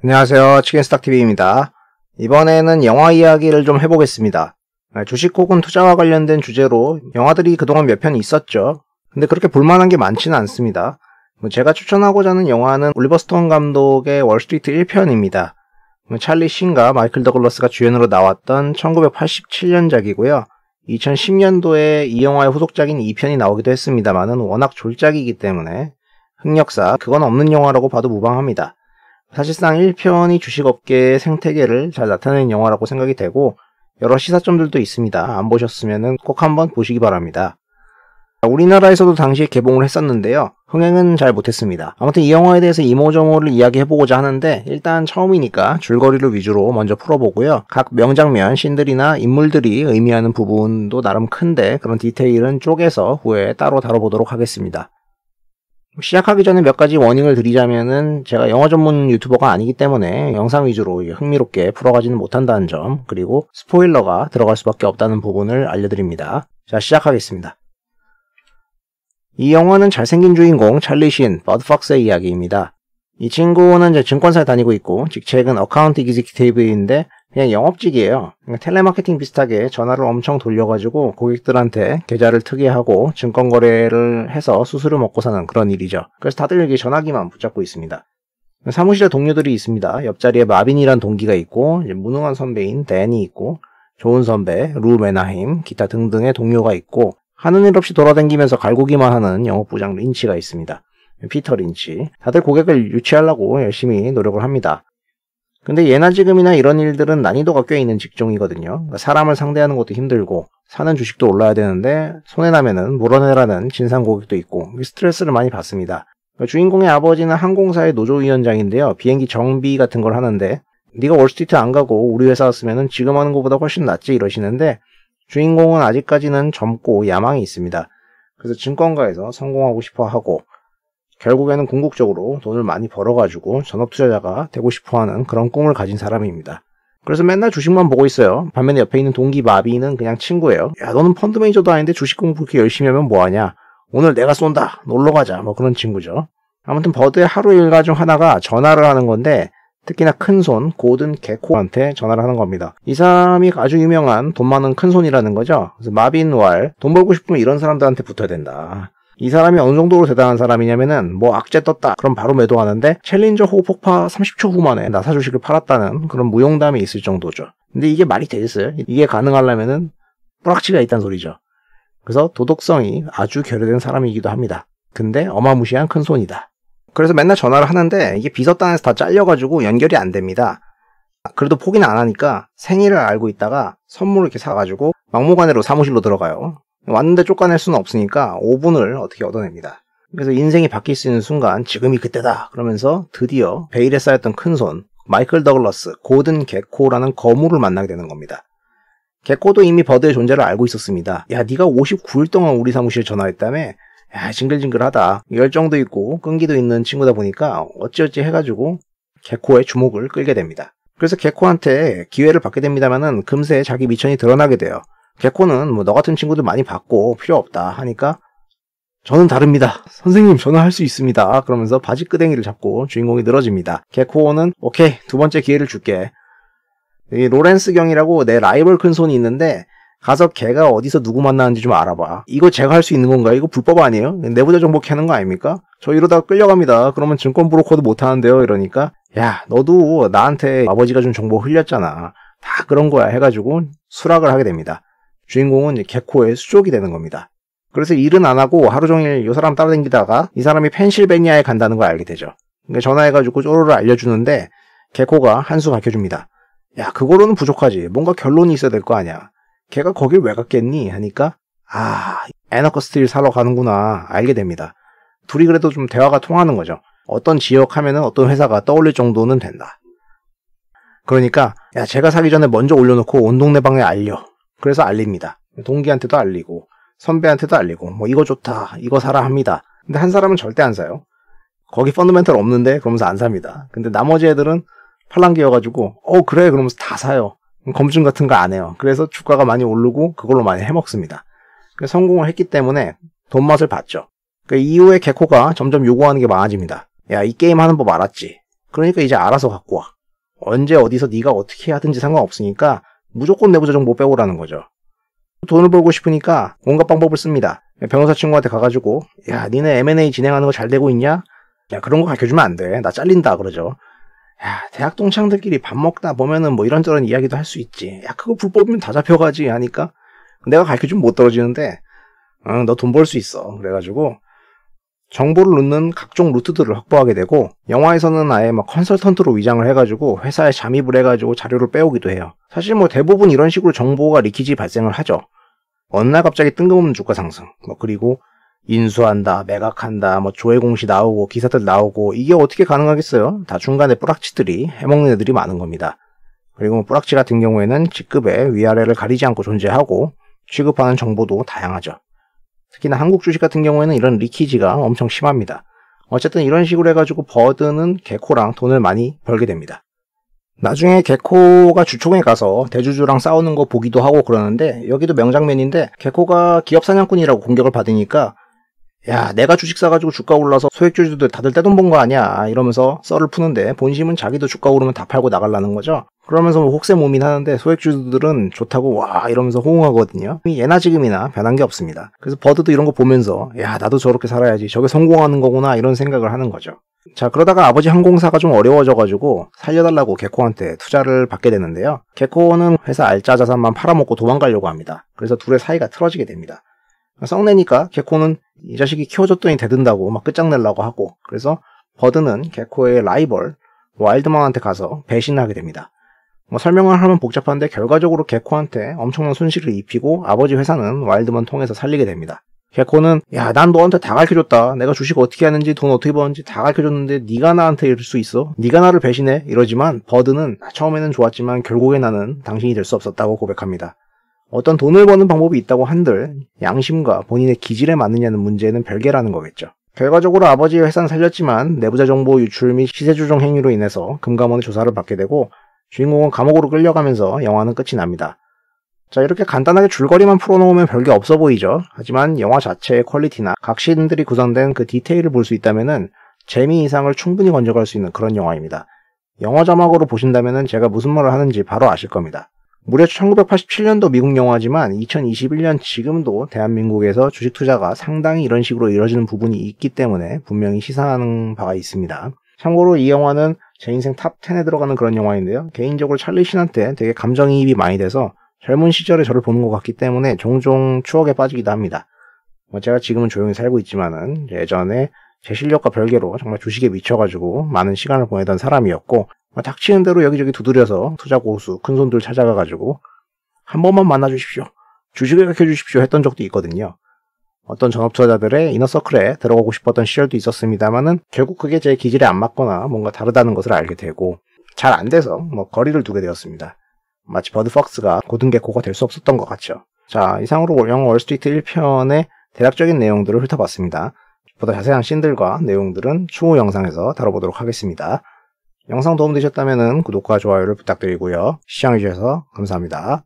안녕하세요. 치킨스탁TV입니다. 이번에는 영화 이야기를 좀 해보겠습니다. 주식 혹은 투자와 관련된 주제로 영화들이 그동안 몇 편 있었죠. 근데 그렇게 볼만한 게 많지는 않습니다. 제가 추천하고자 하는 영화는 올리버 스톤 감독의 월스트리트 1편입니다. 찰리 신과 마이클 더글러스가 주연으로 나왔던 1987년작이고요. 2010년도에 이 영화의 후속작인 2편이 나오기도 했습니다만은 워낙 졸작이기 때문에 흑역사, 그건 없는 영화라고 봐도 무방합니다. 사실상 1편이 주식업계의 생태계를 잘 나타내는 영화라고 생각이 되고 여러 시사점들도 있습니다. 안 보셨으면 꼭 한번 보시기 바랍니다. 우리나라에서도 당시에 개봉을 했었는데요. 흥행은 잘 못했습니다. 아무튼 이 영화에 대해서 이모저모를 이야기해보고자 하는데 일단 처음이니까 줄거리를 위주로 먼저 풀어보고요. 각 명장면, 씬들이나 인물들이 의미하는 부분도 나름 큰데 그런 디테일은 쪼개서 후에 따로 다뤄보도록 하겠습니다. 시작하기 전에 몇 가지 워닝을 드리자면은 제가 영화 전문 유튜버가 아니기 때문에 영상 위주로 흥미롭게 풀어가지는 못한다는 점, 그리고 스포일러가 들어갈 수밖에 없다는 부분을 알려드립니다. 자, 시작하겠습니다. 이 영화는 잘생긴 주인공 찰리 신, 버드 팍스의 이야기입니다. 이 친구는 이제 증권사에 다니고 있고 직책은 어카운트 이그지큐티브인데 그냥 영업직이에요. 텔레마케팅 비슷하게 전화를 엄청 돌려가지고 고객들한테 계좌를 특이하고 증권 거래를 해서 수수료 먹고 사는 그런 일이죠. 그래서 다들 여기 전화기만 붙잡고 있습니다. 사무실에 동료들이 있습니다. 옆자리에 마빈이란 동기가 있고 무능한 선배인 댄이 있고 좋은 선배 루 메나힘, 기타 등등의 동료가 있고 하는 일 없이 돌아다니면서 갈구기만 하는 영업부장 린치가 있습니다. 피터 린치. 다들 고객을 유치하려고 열심히 노력을 합니다. 근데 예나 지금이나 이런 일들은 난이도가 꽤 있는 직종이거든요. 그러니까 사람을 상대하는 것도 힘들고 사는 주식도 올라야 되는데 손해나면은 물어내라는 진상 고객도 있고 스트레스를 많이 받습니다. 그러니까 주인공의 아버지는 항공사의 노조위원장인데요. 비행기 정비 같은 걸 하는데 네가 월스트리트 안 가고 우리 회사 왔으면은 지금 하는 것보다 훨씬 낫지 이러시는데 주인공은 아직까지는 젊고 야망이 있습니다. 그래서 증권가에서 성공하고 싶어 하고 결국에는 궁극적으로 돈을 많이 벌어가지고 전업투자자가 되고 싶어하는 그런 꿈을 가진 사람입니다. 그래서 맨날 주식만 보고 있어요. 반면에 옆에 있는 동기 마비는 그냥 친구예요. 야, 너는 펀드 매니저도 아닌데 주식 공부 그렇게 열심히 하면 뭐하냐. 오늘 내가 쏜다. 놀러가자. 뭐 그런 친구죠. 아무튼 버드의 하루 일과 중 하나가 전화를 하는 건데 특히나 큰손 고든 개코한테 전화를 하는 겁니다. 이 사람이 아주 유명한 돈 많은 큰손이라는 거죠. 그래서 마빈 왈, 돈 벌고 싶으면 이런 사람들한테 붙어야 된다. 이 사람이 어느 정도로 대단한 사람이냐면은 뭐 악재 떴다 그럼 바로 매도하는데 챌린저 호 폭파 30초 후 만에 나사 주식을 팔았다는 그런 무용담이 있을 정도죠. 근데 이게 말이 되겠어요? 이게 가능하려면은 뿌락치가 있다는 소리죠. 그래서 도덕성이 아주 결여된 사람이기도 합니다. 근데 어마무시한 큰손이다. 그래서 맨날 전화를 하는데 이게 비서단에서 다 잘려가지고 연결이 안 됩니다. 그래도 포기는 안 하니까 생일을 알고 있다가 선물을 이렇게 사가지고 막무가내로 사무실로 들어가요. 왔는데 쫓아낼 수는 없으니까 5분을 어떻게 얻어냅니다. 그래서 인생이 바뀔 수 있는 순간 지금이 그때다 그러면서 드디어 베일에 쌓였던 큰손 마이클 더글러스 고든 개코라는 거물을 만나게 되는 겁니다. 개코도 이미 버드의 존재를 알고 있었습니다. 야, 네가 59일 동안 우리 사무실에 전화했다며? 야, 징글징글하다. 열정도 있고 끈기도 있는 친구다 보니까 어찌어찌 해가지고 개코의 주목을 끌게 됩니다. 그래서 개코한테 기회를 받게 됩니다만은 금세 자기 미천이 드러나게 돼요. 개코는 뭐 너 같은 친구들 많이 받고 필요 없다 하니까 저는 다릅니다. 선생님 저는 할 수 있습니다. 그러면서 바지 끄댕이를 잡고 주인공이 늘어집니다. 개코는 오케이 두 번째 기회를 줄게. 이 로렌스 경이라고 내 라이벌 큰손이 있는데 가서 걔가 어디서 누구 만나는지 좀 알아봐. 이거 제가 할 수 있는 건가요? 이거 불법 아니에요? 내부자 정보 캐는 거 아닙니까? 저 이러다가 끌려갑니다. 그러면 증권 브로커도 못하는데요. 이러니까 야 너도 나한테 아버지가 준 정보 흘렸잖아. 다 그런 거야 해가지고 수락을 하게 됩니다. 주인공은 개코의 수족이 되는 겁니다. 그래서 일은 안 하고 하루 종일 이 사람 따라다니다가 이 사람이 펜실베니아에 간다는 걸 알게 되죠. 그러니까 전화해가지고 쪼로를 알려주는데 개코가 한 수 밝혀줍니다. 야 그거로는 부족하지. 뭔가 결론이 있어야 될 거 아니야. 걔가 거길 왜 갔겠니? 하니까 애너커 스틸 사러 가는구나 알게 됩니다. 둘이 그래도 좀 대화가 통하는 거죠. 어떤 지역 하면은 어떤 회사가 떠올릴 정도는 된다. 그러니까 야 제가 사기 전에 먼저 올려놓고 온 동네 방에 알려. 그래서 알립니다. 동기한테도 알리고 선배한테도 알리고 뭐 이거 좋다 이거 사라 합니다. 근데 한 사람은 절대 안 사요. 거기 펀더멘털 없는데 그러면서 안 삽니다. 근데 나머지 애들은 팔랑귀여가지고 그래 그러면서 다 사요. 검증 같은 거 안 해요. 그래서 주가가 많이 오르고 그걸로 많이 해먹습니다. 성공을 했기 때문에 돈맛을 봤죠. 그 이후에 개코가 점점 요구하는 게 많아집니다. 야, 이 게임 하는 법 알았지? 그러니까 이제 알아서 갖고 와. 언제 어디서 네가 어떻게 하든지 상관없으니까 무조건 내부자 정보 빼오라는 거죠. 돈을 벌고 싶으니까 온갖 방법을 씁니다. 변호사 친구한테 가가지고 야 니네 M&A 진행하는 거 잘 되고 있냐? 야 그런 거 가르쳐주면 안 돼. 나 잘린다 그러죠. 야 대학 동창들끼리 밥 먹다 보면은 뭐 이런저런 이야기도 할 수 있지. 야 그거 불법이면 다 잡혀가지 하니까 내가 가르쳐주면 못 떨어지는데 너 돈 벌 수 있어. 그래가지고 정보를 넣는 각종 루트들을 확보하게 되고 영화에서는 아예 막 컨설턴트로 위장을 해가지고 회사에 잠입을 해가지고 자료를 빼오기도 해요. 사실 뭐 대부분 이런 식으로 정보가 리키지 발생을 하죠. 어느 날 갑자기 뜬금없는 주가 상승, 뭐 그리고 인수한다, 매각한다, 뭐 조회 공시 나오고 기사들 나오고 이게 어떻게 가능하겠어요? 다 중간에 뿌락치들이 해먹는 애들이 많은 겁니다. 그리고 뿌락치 같은 경우에는 직급의 위아래를 가리지 않고 존재하고 취급하는 정보도 다양하죠. 특히나 한국 주식 같은 경우에는 이런 리키지가 엄청 심합니다. 어쨌든 이런 식으로 해가지고 버드는 개코랑 돈을 많이 벌게 됩니다. 나중에 개코가 주총에 가서 대주주랑 싸우는 거 보기도 하고 그러는데 여기도 명장면인데 개코가 기업 사냥꾼이라고 공격을 받으니까 야 내가 주식 사가지고 주가 올라서 소액주주들 다들 떼돈 번 거 아니야 이러면서 썰을 푸는데 본심은 자기도 주가 오르면 다 팔고 나가려는 거죠. 그러면서 뭐 혹세무민하는데 소액주주들은 좋다고 와 이러면서 호응하거든요. 예나 지금이나 변한 게 없습니다. 그래서 버드도 이런 거 보면서 야 나도 저렇게 살아야지 저게 성공하는 거구나 이런 생각을 하는 거죠. 자 그러다가 아버지 항공사가 좀 어려워져가지고 살려달라고 개코한테 투자를 받게 되는데요. 개코는 회사 알짜 자산만 팔아먹고 도망가려고 합니다. 그래서 둘의 사이가 틀어지게 됩니다. 썩내니까 개코는 이 자식이 키워줬더니 대든다고 막 끝장내려고 하고 그래서 버드는 개코의 라이벌 와일드만한테 가서 배신을 하게 됩니다. 뭐 설명을 하면 복잡한데 결과적으로 개코한테 엄청난 손실을 입히고 아버지 회사는 와일드만 통해서 살리게 됩니다. 개코는 야 난 너한테 다 가르쳐줬다. 내가 주식 어떻게 하는지 돈 어떻게 버는지 다 가르쳐줬는데 네가 나한테 이럴 수 있어? 네가 나를 배신해? 이러지만 버드는 처음에는 좋았지만 결국에 나는 당신이 될 수 없었다고 고백합니다. 어떤 돈을 버는 방법이 있다고 한들 양심과 본인의 기질에 맞느냐는 문제는 별개라는 거겠죠. 결과적으로 아버지의 회사는 살렸지만 내부자 정보 유출 및 시세 조정 행위로 인해서 금감원의 조사를 받게 되고 주인공은 감옥으로 끌려가면서 영화는 끝이 납니다. 자 이렇게 간단하게 줄거리만 풀어놓으면 별게 없어 보이죠. 하지만 영화 자체의 퀄리티나 각 씬들이 구성된 그 디테일을 볼 수 있다면 재미 이상을 충분히 건져갈 수 있는 그런 영화입니다. 영화 자막으로 보신다면 제가 무슨 말을 하는지 바로 아실 겁니다. 무려 1987년도 미국 영화지만 2021년 지금도 대한민국에서 주식 투자가 상당히 이런 식으로 이루어지는 부분이 있기 때문에 분명히 시사하는 바가 있습니다. 참고로 이 영화는 제 인생 탑 10에 들어가는 그런 영화인데요. 개인적으로 찰리 씬한테 되게 감정이입이 많이 돼서 젊은 시절에 저를 보는 것 같기 때문에 종종 추억에 빠지기도 합니다. 제가 지금은 조용히 살고 있지만은 예전에 제 실력과 별개로 정말 주식에 미쳐가지고 많은 시간을 보내던 사람이었고 닥치는 대로 여기저기 두드려서 투자 고수 큰손들 찾아가가지고 한 번만 만나주십시오. 주식을 가르쳐주십시오 했던 적도 있거든요. 어떤 전업투자자들의 이너서클에 들어가고 싶었던 시절도 있었습니다만은 결국 그게 제 기질에 안 맞거나 뭔가 다르다는 것을 알게 되고 잘 안 돼서 거리를 두게 되었습니다. 마치 버드 퍽스가 고등개코가 될 수 없었던 것 같죠. 자, 이상으로 영화 월스트리트 1편의 대략적인 내용들을 훑어봤습니다. 보다 자세한 씬들과 내용들은 추후 영상에서 다뤄보도록 하겠습니다. 영상 도움되셨다면 구독과 좋아요를 부탁드리고요. 시청해주셔서 감사합니다.